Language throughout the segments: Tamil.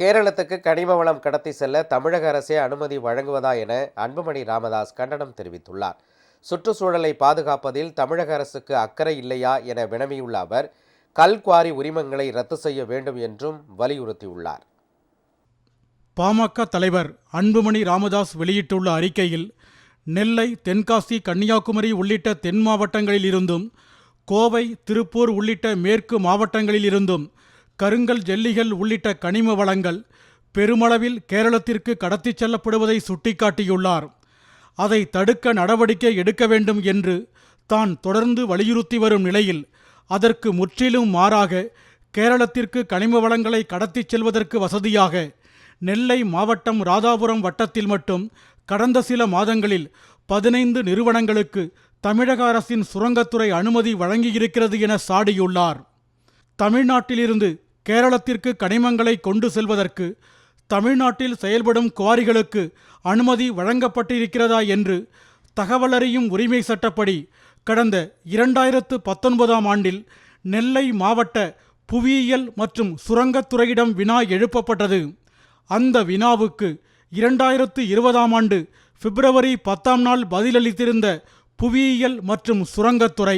கேரளத்துக்கு கனிம வளம் கடத்தி செல்ல தமிழக அரசே அனுமதி வழங்குவதா என அன்புமணி ராமதாஸ் கண்டனம் தெரிவித்துள்ளார். சுற்றுச்சூழலை பாதுகாப்பதில் தமிழக அரசுக்கு அக்கறை இல்லையா என வினவியுள்ள அவர், கல்குவாரி உரிமங்களை ரத்து செய்ய வேண்டும் என்றும் வலியுறுத்தியுள்ளார். பாமக தலைவர் அன்புமணி ராமதாஸ் வெளியிட்டுள்ள அறிக்கையில், நெல்லை, தென்காசி, கன்னியாகுமரி உள்ளிட்ட தென் மாவட்டங்களில் இருந்தும், கோவை, திருப்பூர் உள்ளிட்ட மேற்கு மாவட்டங்களில் இருந்தும் கருங்கல், ஜல்லிகள் உள்ளிட்ட கனிம வளங்கள் பெருமளவில் கேரளத்திற்கு கடத்திச் செல்லப்படுவதை சுட்டிக்காட்டியுள்ளார். அதை தடுக்க நடவடிக்கை எடுக்க வேண்டும் என்று தான் தொடர்ந்து வலியுறுத்தி வரும் நிலையில், அதற்கு முற்றிலும் மாறாக கேரளத்திற்கு கனிம வளங்களை கடத்திச் செல்வதற்கு வசதியாக நெல்லை மாவட்டம் ராதாபுரம் வட்டத்தில் மட்டும் கடந்த சில மாதங்களில் 15 நிறுவனங்களுக்கு தமிழக அரசின் சுரங்கத்துறை அனுமதி வழங்கியிருக்கிறது என சாடியுள்ளார். தமிழ்நாட்டிலிருந்து கேரளத்திற்கு கனிமங்களை கொண்டு செல்வதற்கு தமிழ்நாட்டில் செயல்படும் குவாரிகளுக்கு அனுமதி வழங்கப்பட்டிருக்கிறதா என்று தகவலறியும் உரிமை சட்டப்படி கடந்த 2019ஆம் ஆண்டில் நெல்லை மாவட்ட புவியியல் மற்றும் சுரங்கத்துறையிடம் வினா எழுப்பப்பட்டது. அந்த வினாவுக்கு 2020ஆம் ஆண்டு பிப்ரவரி 10ஆம் நாள் பதிலளித்திருந்த புவியியல் மற்றும் சுரங்கத்துறை,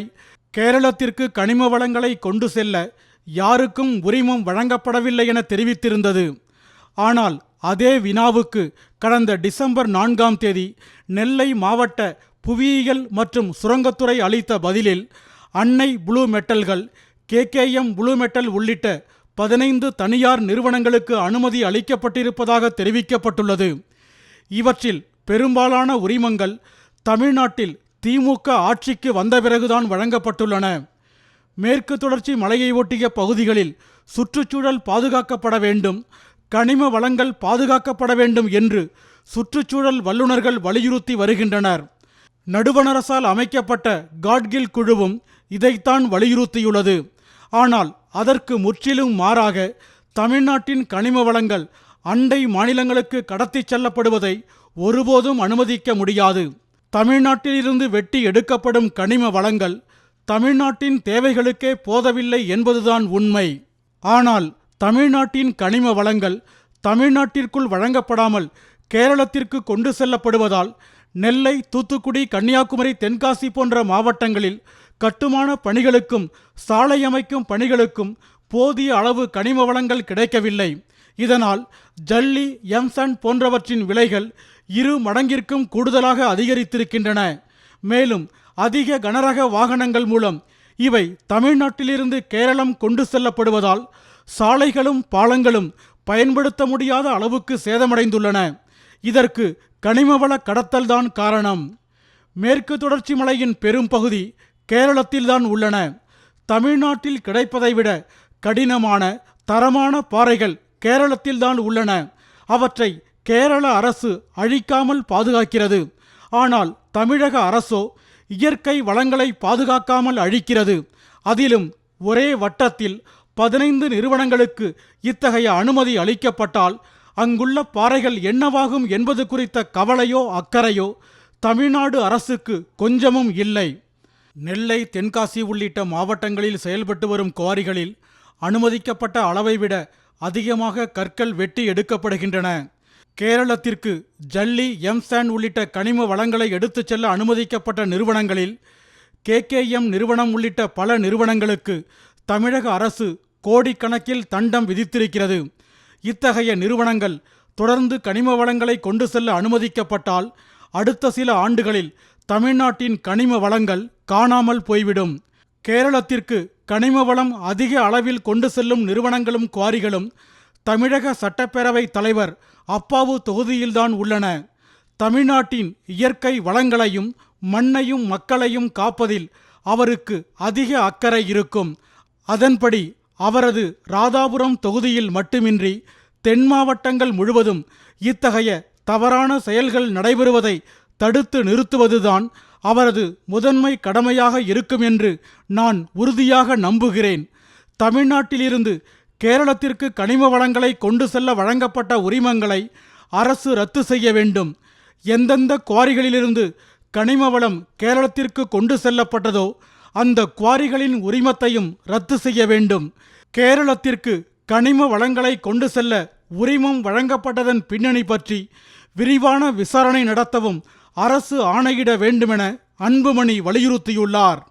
கேரளத்திற்கு கனிம வளங்களை கொண்டு செல்ல யாருக்கும் உரிமம் வழங்கப்படவில்லை என தெரிவித்திருந்தது. ஆனால் அதே வினாவுக்கு கடந்த டிசம்பர் 4ஆம் தேதி நெல்லை மாவட்ட புவியியல் மற்றும் சுரங்கத்துறை அளித்த பதிலில், அன்னை ப்ளூ மெட்டல்கள், KKM ப்ளூ மெட்டல் உள்ளிட்ட 15 தனியார் நிறுவனங்களுக்கு அனுமதி அளிக்கப்பட்டிருப்பதாக தெரிவிக்கப்பட்டுள்ளது. இவற்றில் பெரும்பாலான உரிமங்கள் தமிழ்நாட்டில் திமுக ஆட்சிக்கு வந்த பிறகுதான் வழங்கப்பட்டுள்ளன. மேற்கு தொடர்ச்சி மலையை ஒட்டிய பகுதிகளில் சுற்றுச்சூழல் பாதுகாக்கப்பட வேண்டும், கனிம வளங்கள் பாதுகாக்கப்பட வேண்டும் என்று சுற்றுச்சூழல் வல்லுநர்கள் வலியுறுத்தி வருகின்றனர். நடுவணரசால் அமைக்கப்பட்ட காட்கில் குழுவும் இதைத்தான் வலியுறுத்தியுள்ளது. ஆனால் அதற்கு முற்றிலும் மாறாக தமிழ்நாட்டின் கனிம வளங்கள் அண்டை மாநிலங்களுக்கு கடத்திச் செல்லப்படுவதை ஒருபோதும் அனுமதிக்க முடியாது. தமிழ்நாட்டிலிருந்து வெட்டி எடுக்கப்படும் கனிம வளங்கள் தமிழ்நாட்டின் தேவைகளுக்கே போதவில்லை என்பதுதான் உண்மை. ஆனால் தமிழ்நாட்டின் கனிம வளங்கள் தமிழ்நாட்டிற்குள் வழங்கப்படாமல் கேரளத்திற்கு கொண்டு செல்லப்படுவதால் நெல்லை, தூத்துக்குடி, கன்னியாகுமரி, தென்காசி போன்ற மாவட்டங்களில் கட்டுமான பணிகளுக்கும் சாலை அமைக்கும் பணிகளுக்கும் போதிய அளவு கனிம வளங்கள் கிடைக்கவில்லை. இதனால் ஜல்லி, எம்சாண்ட் போன்றவற்றின் விலைகள் 2 மடங்கிற்கும் கூடுதலாக அதிகரித்திருக்கின்றன. மேலும் அதிக கனரக வாகனங்கள் மூலம் இவை தமிழ்நாட்டிலிருந்து கேரளம் கொண்டு செல்லப்படுவதால் சாலைகளும் பாலங்களும் பயன்படுத்த முடியாத அளவுக்கு சேதமடைந்துள்ளன. இதற்கு கனிமவள கடத்தல்தான் காரணம். மேற்கு தொடர்ச்சி மலையின் பெரும் பகுதி கேரளத்தில்தான் உள்ளன. தமிழ்நாட்டில் கிடைப்பதை விட கடினமான தரமான பாறைகள் கேரளத்தில்தான் உள்ளன. அவற்றை கேரள அரசு அழிக்காமல் பாதுகாக்கிறது. ஆனால் தமிழக அரசோ இயற்கை வளங்களை பாதுகாக்காமல் அழிக்கிறது. அதிலும் ஒரே வட்டத்தில் 15 நிறுவனங்களுக்கு இத்தகைய அனுமதி அளிக்கப்பட்டால் அங்குள்ள பாறைகள் என்னவாகும் என்பது குறித்த கவலையோ அக்கறையோ தமிழ்நாடு அரசுக்கு கொஞ்சமும் இல்லை. நெல்லை, தென்காசி உள்ளிட்ட மாவட்டங்களில் செயல்பட்டு வரும் குவாரிகளில் அனுமதிக்கப்பட்ட அளவை விட அதிகமாக கற்கள் வெட்டி எடுக்கப்படுகின்றன. கேரளத்திற்கு ஜல்லி, எம்சாண்ட் உள்ளிட்ட கனிம வளங்களை எடுத்துச் செல்ல அனுமதிக்கப்பட்ட நிறுவனங்களில் KKM நிறுவனம் உள்ளிட்ட பல நிறுவனங்களுக்கு தமிழக அரசு கோடிக்கணக்கில் தண்டம் விதித்திருக்கிறது. இத்தகைய நிறுவனங்கள் தொடர்ந்து கனிம வளங்களை கொண்டு செல்ல அனுமதிக்கப்பட்டால் அடுத்த சில ஆண்டுகளில் தமிழ்நாட்டின் கனிம வளங்கள் காணாமல் போய்விடும். கேரளத்திற்கு கனிம வளம் அதிக அளவில் கொண்டு செல்லும் நிறுவனங்களும் குவாரிகளும் தமிழக சட்டப்பேரவை தலைவர் அப்பாவு தொகுதியில்தான் உள்ளன. தமிழ்நாட்டின் இயற்கை வளங்களையும் மண்ணையும் மக்களையும் காப்பதில் அவருக்கு அதிக அக்கறை இருக்கும். அதன்படி அவரது ராதாபுரம் தொகுதியில் மட்டுமின்றி தென் மாவட்டங்கள் முழுவதும் இத்தகைய தவறான செயல்கள் நடைபெறுவதை தடுத்து நிறுத்துவதுதான் அவரது முதன்மை கடமையாக இருக்கும் என்று நான் உறுதியாக நம்புகிறேன். தமிழ்நாட்டிலிருந்து கேரளத்திற்கு கனிம வளங்களை கொண்டு செல்ல வழங்கப்பட்ட உரிமங்களை அரசு ரத்து செய்ய வேண்டும். எந்தெந்த குவாரிகளிலிருந்து கனிம வளம் கேரளத்திற்கு கொண்டு செல்லப்பட்டதோ அந்த குவாரிகளின் உரிமத்தையும் ரத்து செய்ய வேண்டும். கேரளத்திற்கு கனிம வளங்களை கொண்டு செல்ல உரிமம் வழங்கப்பட்டதன் பின்னணி பற்றி விரிவான விசாரணை நடத்தவும் அரசு ஆணையிட வேண்டுமென அன்புமணி வலியுறுத்தியுள்ளார்.